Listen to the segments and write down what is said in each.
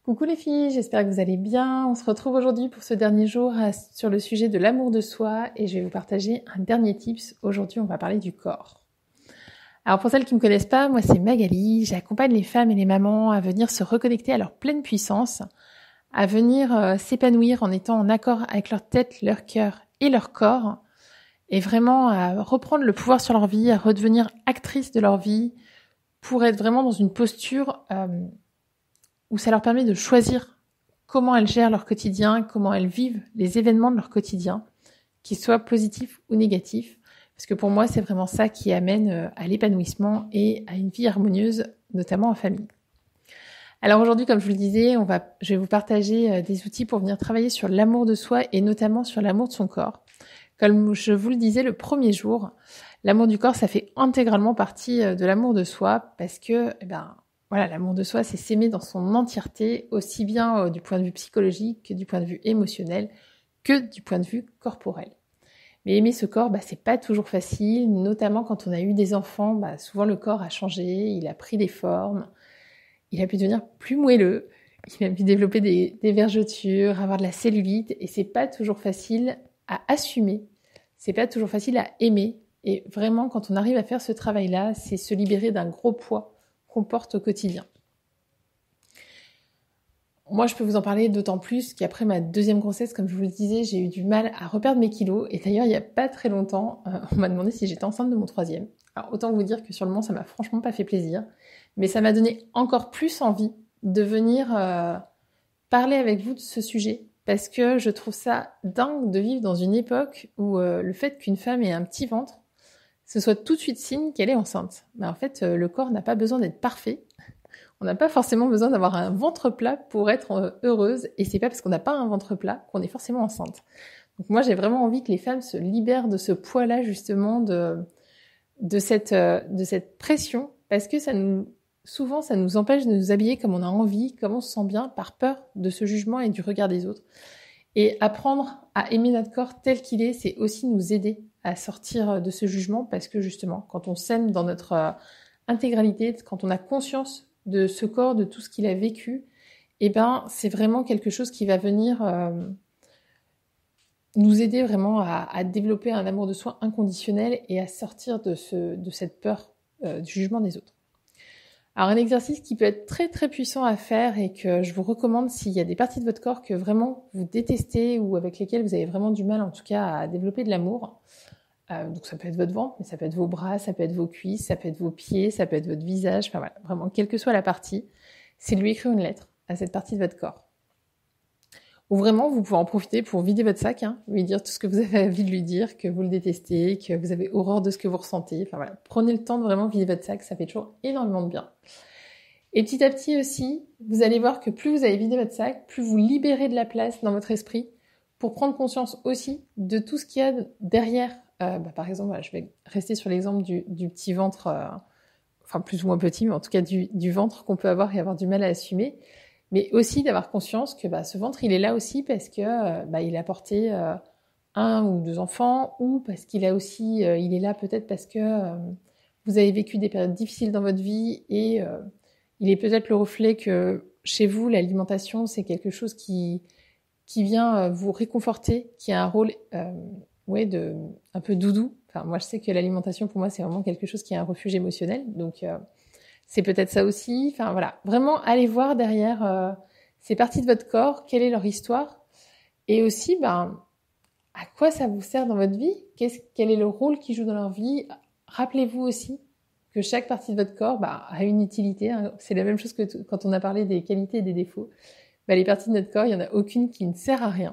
Coucou les filles, j'espère que vous allez bien. On se retrouve aujourd'hui pour ce dernier jour sur le sujet de l'amour de soi et je vais vous partager un dernier tips. Aujourd'hui, on va parler du corps. Alors pour celles qui ne me connaissent pas, moi c'est Magali. J'accompagne les femmes et les mamans à venir se reconnecter à leur pleine puissance, à venir s'épanouir en étant en accord avec leur tête, leur cœur et leur corps et vraiment à reprendre le pouvoir sur leur vie, à redevenir actrices de leur vie pour être vraiment dans une posture où ça leur permet de choisir comment elles gèrent leur quotidien, comment elles vivent les événements de leur quotidien, qu'ils soient positifs ou négatifs. Parce que pour moi, c'est vraiment ça qui amène à l'épanouissement et à une vie harmonieuse, notamment en famille. Alors aujourd'hui, comme je vous le disais, je vais vous partager des outils pour venir travailler sur l'amour de soi et notamment sur l'amour de son corps. Comme je vous le disais le premier jour, l'amour du corps, ça fait intégralement partie de l'amour de soi parce que, voilà, l'amour de soi, c'est s'aimer dans son entièreté, aussi bien du point de vue psychologique que du point de vue émotionnel, que du point de vue corporel. Mais aimer ce corps, c'est pas toujours facile, notamment quand on a eu des enfants, souvent le corps a changé, il a pris des formes, il a pu devenir plus moelleux, il a pu développer des vergetures, avoir de la cellulite, et c'est pas toujours facile à assumer, c'est pas toujours facile à aimer, et vraiment quand on arrive à faire ce travail-là, c'est se libérer d'un gros poids qu'on porte au quotidien. Moi, je peux vous en parler d'autant plus qu'après ma deuxième grossesse, comme je vous le disais, j'ai eu du mal à reperdre mes kilos. Et d'ailleurs, il n'y a pas très longtemps, on m'a demandé si j'étais enceinte de mon troisième. Alors, autant vous dire que sur le moment, ça m'a franchement pas fait plaisir. Mais ça m'a donné encore plus envie de venir parler avec vous de ce sujet. Parce que je trouve ça dingue de vivre dans une époque où le fait qu'une femme ait un petit ventre, ce soit tout de suite signe qu'elle est enceinte. Mais en fait, le corps n'a pas besoin d'être parfait. On n'a pas forcément besoin d'avoir un ventre plat pour être heureuse. Et c'est pas parce qu'on n'a pas un ventre plat qu'on est forcément enceinte. Donc moi, j'ai vraiment envie que les femmes se libèrent de ce poids-là, justement, de cette pression. Parce que souvent, ça nous empêche de nous habiller comme on a envie, comme on se sent bien, par peur de ce jugement et du regard des autres. Et apprendre à aimer notre corps tel qu'il est, c'est aussi nous aider à sortir de ce jugement parce que justement, quand on s'aime dans notre intégralité, quand on a conscience de ce corps, de tout ce qu'il a vécu, c'est vraiment quelque chose qui va venir nous aider vraiment à développer un amour de soi inconditionnel et à sortir de cette peur du jugement des autres. Alors un exercice qui peut être très très puissant à faire et que je vous recommande s'il y a des parties de votre corps que vraiment vous détestez ou avec lesquelles vous avez vraiment du mal en tout cas à développer de l'amour. Donc ça peut être votre ventre, mais ça peut être vos bras, ça peut être vos cuisses, ça peut être vos pieds, ça peut être votre visage, enfin voilà, vraiment quelle que soit la partie, c'est de lui écrire une lettre à cette partie de votre corps. Ou vraiment, vous pouvez en profiter pour vider votre sac, lui dire tout ce que vous avez envie de lui dire, que vous le détestez, que vous avez horreur de ce que vous ressentez. Enfin voilà, prenez le temps de vraiment vider votre sac, ça fait toujours énormément de bien. Et petit à petit aussi, vous allez voir que plus vous allez vider votre sac, plus vous libérez de la place dans votre esprit pour prendre conscience aussi de tout ce qu'il y a derrière. Par exemple, voilà, je vais rester sur l'exemple du petit ventre, enfin plus ou moins petit, mais en tout cas du ventre qu'on peut avoir et avoir du mal à assumer. Mais aussi d'avoir conscience que ce ventre, il est là aussi parce que il a porté un ou deux enfants, ou parce qu'il a aussi, il est là peut-être parce que vous avez vécu des périodes difficiles dans votre vie et il est peut-être le reflet que chez vous, l'alimentation, c'est quelque chose qui vient vous réconforter, qui a un rôle de un peu doudou. Enfin, moi, je sais que l'alimentation, pour moi, c'est vraiment quelque chose qui est un refuge émotionnel. Donc, c'est peut-être ça aussi. Enfin, voilà. Vraiment, allez voir derrière ces parties de votre corps, quelle est leur histoire. Et aussi, à quoi ça vous sert dans votre vie? Quel est le rôle qu'ils jouent dans leur vie? Rappelez-vous aussi que chaque partie de votre corps a une utilité. C'est la même chose que quand on a parlé des qualités et des défauts. Les parties de notre corps, il n'y en a aucune qui ne sert à rien.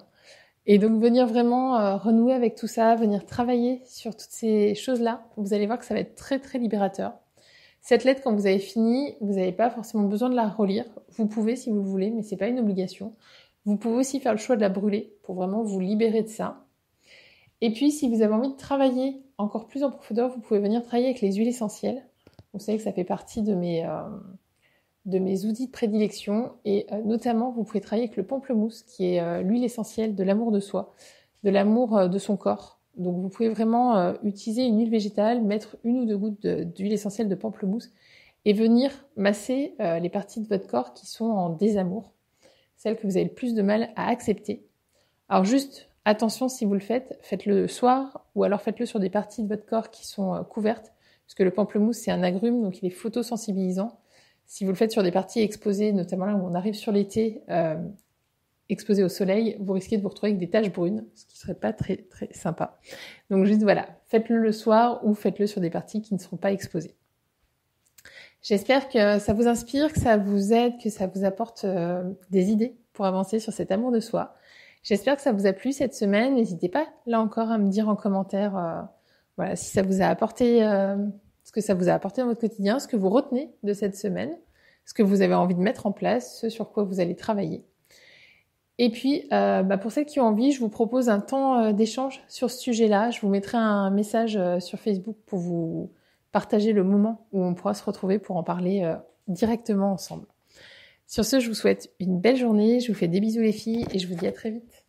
Et donc venir vraiment renouer avec tout ça, venir travailler sur toutes ces choses-là, vous allez voir que ça va être très très libérateur. Cette lettre, quand vous avez fini, vous n'avez pas forcément besoin de la relire. Vous pouvez si vous le voulez, mais c'est pas une obligation. Vous pouvez aussi faire le choix de la brûler pour vraiment vous libérer de ça. Et puis, si vous avez envie de travailler encore plus en profondeur, vous pouvez venir travailler avec les huiles essentielles. Vous savez que ça fait partie de mes outils de prédilection et notamment vous pouvez travailler avec le pamplemousse qui est l'huile essentielle de l'amour de soi, de l'amour de son corps. Donc vous pouvez vraiment utiliser une huile végétale, mettre 1 ou 2 gouttes d'huile essentielle de pamplemousse et venir masser les parties de votre corps qui sont en désamour. celle que vous avez le plus de mal à accepter. Alors juste, attention si vous le faites, faites-le le soir ou alors faites-le sur des parties de votre corps qui sont couvertes, parce que le pamplemousse c'est un agrume, donc il est photosensibilisant. Si vous le faites sur des parties exposées, notamment là où on arrive sur l'été, exposé au soleil, vous risquez de vous retrouver avec des taches brunes, ce qui serait pas très très sympa. Donc juste voilà, faites-le le soir ou faites-le sur des parties qui ne seront pas exposées. J'espère que ça vous inspire, que ça vous aide, que ça vous apporte des idées pour avancer sur cet amour de soi. J'espère que ça vous a plu cette semaine. N'hésitez pas là encore à me dire en commentaire voilà, si ça vous a apporté ce que ça vous a apporté dans votre quotidien, ce que vous retenez de cette semaine, ce que vous avez envie de mettre en place, ce sur quoi vous allez travailler. Et puis, pour celles qui ont envie, je vous propose un temps d'échange sur ce sujet-là. Je vous mettrai un message sur Facebook pour vous partager le moment où on pourra se retrouver pour en parler directement ensemble. Sur ce, je vous souhaite une belle journée, je vous fais des bisous les filles et je vous dis à très vite.